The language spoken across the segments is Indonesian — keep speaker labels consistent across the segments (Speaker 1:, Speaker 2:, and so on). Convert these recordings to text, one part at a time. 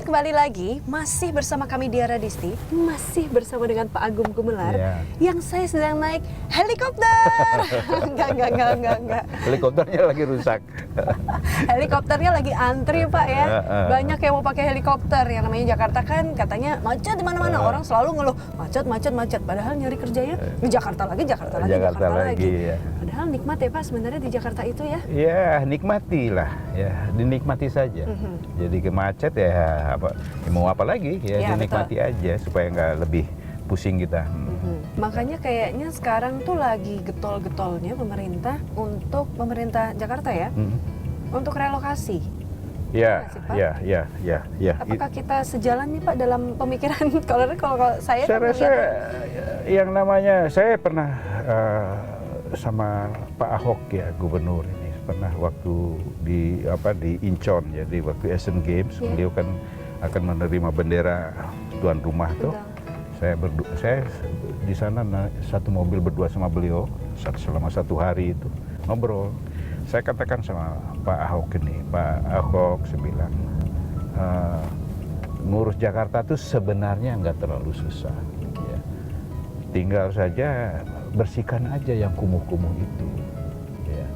Speaker 1: kembali lagi, masih bersama kami Diara Disti, masih bersama dengan Pak Agung Gumelar, yang saya sedang naik helikopter. Enggak.
Speaker 2: Helikopternya lagi rusak.
Speaker 1: Helikopternya lagi antri Pak ya. Banyak yang mau pakai helikopter. Yang namanya Jakarta kan katanya macet di mana-mana. Orang selalu ngeluh macet. Padahal nyari kerjanya di Jakarta lagi.
Speaker 2: Ya.
Speaker 1: Padahal nikmat ya Pak sebenarnya di Jakarta itu ya.
Speaker 2: Ya nikmatilah, ya dinikmati saja. Jadi macet ya apa, ya mau apa lagi ya, dinikmati betul aja supaya nggak lebih pusing kita.
Speaker 1: Makanya kayaknya sekarang tuh lagi getol-getolnya pemerintah Jakarta ya, untuk relokasi.
Speaker 2: Ya.
Speaker 1: Apakah kita sejalan nih Pak dalam pemikiran? Kalau saya
Speaker 2: rasa yang namanya saya pernah sama Pak Ahok ya, gubernur ini pernah waktu di Incheon ya, di waktu Asian Games, beliau kan akan menerima bendera tuan rumah tuh. Saya di sana satu mobil berdua sama beliau selama 1 hari itu ngobrol. Saya katakan sama Pak Ahok ini, Pak Ahok saya bilang ngurus Jakarta tuh sebenarnya nggak terlalu susah. Ya. Tinggal saja bersihkan aja yang kumuh-kumuh itu. Ya.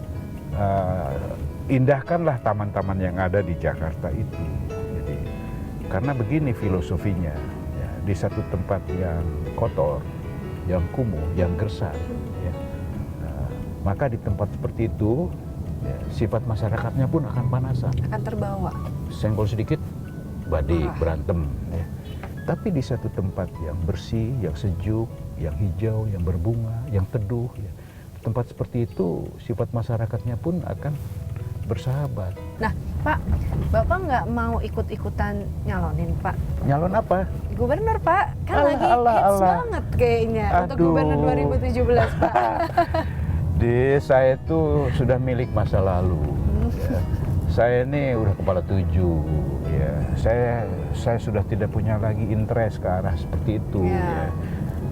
Speaker 2: Indahkanlah taman-taman yang ada di Jakarta itu. Jadi, karena begini filosofinya, ya, di satu tempat yang kotor, yang kumuh, yang gersang, ya, maka di tempat seperti itu ya, sifat masyarakatnya pun akan panasan.
Speaker 1: Akan terbawa.
Speaker 2: Senggol sedikit, badik, berantem. Ya. Tapi di satu tempat yang bersih, yang sejuk, yang hijau, yang berbunga, yang teduh, ya, tempat seperti itu sifat masyarakatnya pun akan bersahabat.
Speaker 1: Nah, Pak, Bapak nggak mau ikut-ikutan nyalonin, Pak?
Speaker 2: Nyalon apa?
Speaker 1: Gubernur, Pak. Kan lagi hits banget kayaknya untuk gubernur 2017, Pak.
Speaker 2: Saya itu sudah milik masa lalu. Ya. Saya ini udah kepala 7. Ya. Saya sudah tidak punya lagi interest ke arah seperti itu. Ya.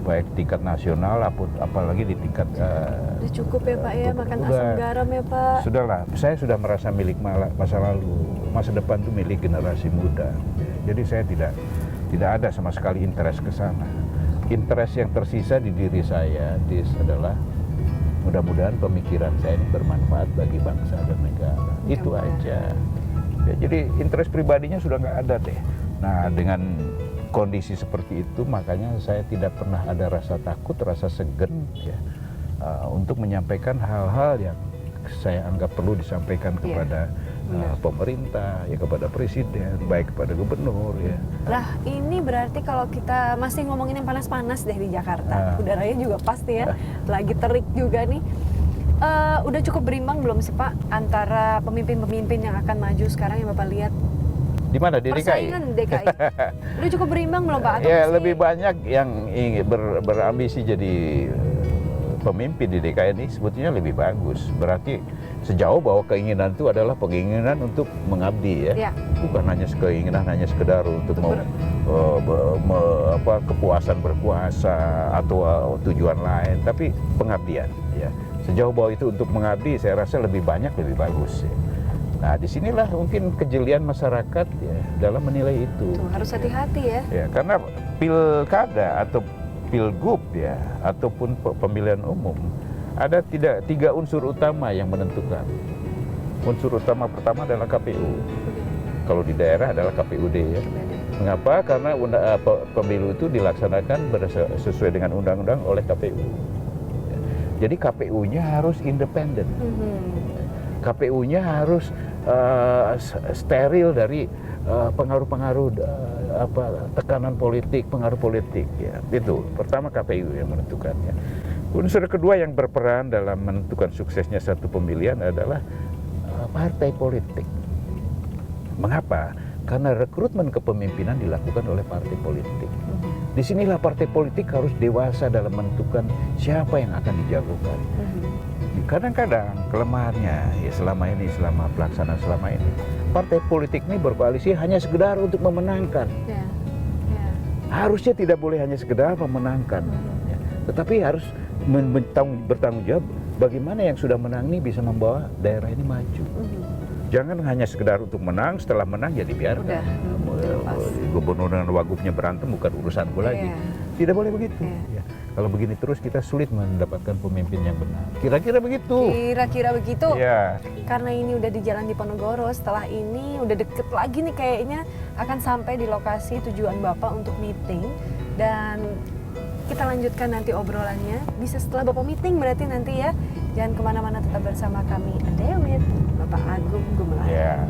Speaker 2: Baik tingkat nasional apalagi di tingkat
Speaker 1: udah cukup ya Pak ya, makan asam garam ya Pak.
Speaker 2: Sudahlah, saya sudah merasa milik masa lalu, masa depan itu milik generasi muda. Jadi saya tidak ada sama sekali interest ke sana. Interest yang tersisa di diri saya adalah mudah-mudahan pemikiran saya ini bermanfaat bagi bangsa dan negara. Itu aja. Ya, jadi interest pribadinya sudah nggak ada deh. Nah, dengan kondisi seperti itu, makanya saya tidak pernah ada rasa takut, rasa segan ya, untuk menyampaikan hal-hal yang saya anggap perlu disampaikan kepada pemerintah, ya kepada presiden, baik kepada gubernur ya.
Speaker 1: Lah ini berarti kalau kita masih ngomongin yang panas-panas deh di Jakarta, udaranya juga pasti ya, lagi terik juga nih. Udah cukup berimbang belum sih Pak antara pemimpin-pemimpin yang akan maju sekarang yang Bapak lihat?
Speaker 2: Di mana? Di DKI?
Speaker 1: Persaingan DKI. Udah cukup berimbang belum Pak?
Speaker 2: Ya lebih banyak yang ingin berambisi jadi pemimpin di DKI ini sebetulnya lebih bagus. Berarti sejauh bahwa keinginan itu adalah keinginan untuk mengabdi ya. Bukan hanya keinginan hanya sekedar untuk kepuasan berkuasa atau tujuan lain, tapi pengabdian ya. Sejauh bahwa itu untuk mengabdi, saya rasa lebih banyak lebih bagus ya. Nah, disinilah mungkin kejelian masyarakat ya dalam menilai itu.
Speaker 1: Harus hati-hati ya.
Speaker 2: Ya, karena pilkada atau pilgub ya, ataupun pemilihan umum, ada 3 unsur utama yang menentukan. Unsur utama pertama adalah KPU. Kalau di daerah adalah KPUD ya. Mengapa? Karena pemilu itu dilaksanakan sesuai dengan undang-undang oleh KPU. Jadi KPU-nya harus independen. KPU-nya harus steril dari pengaruh-pengaruh tekanan politik, pengaruh politik ya. Itu pertama KPU yang menentukannya. Unsur kedua yang berperan dalam menentukan suksesnya satu pemilihan adalah partai politik. Mengapa? Karena rekrutmen kepemimpinan dilakukan oleh partai politik. Disinilah partai politik harus dewasa dalam menentukan siapa yang akan dijagokan. Kadang-kadang kelemahannya ya selama pelaksanaan selama ini, partai politik ini berkoalisi hanya sekedar untuk memenangkan. Harusnya tidak boleh hanya sekedar memenangkan, ya. Tetapi harus bertanggung jawab bagaimana yang sudah menang ini bisa membawa daerah ini maju. Jangan hanya sekedar untuk menang, setelah menang ya dibiarkan.
Speaker 1: Udah, pas.
Speaker 2: Gubernur dan wagubnya berantem bukan urusanku lagi.
Speaker 1: Iya.
Speaker 2: Tidak boleh begitu.
Speaker 1: Iya.
Speaker 2: Ya. Kalau begini terus kita sulit mendapatkan pemimpin yang benar. Kira-kira begitu.
Speaker 1: Kira-kira begitu.
Speaker 2: Ya.
Speaker 1: Karena ini udah di Jalan Diponegoro, setelah ini udah deket lagi nih kayaknya akan sampai di lokasi tujuan Bapak untuk meeting. Dan kita lanjutkan nanti obrolannya. Bisa setelah Bapak meeting berarti nanti ya. Jangan kemana-mana, tetap bersama kami. Ademit, Bapak Agung Gumelar.
Speaker 2: Ya.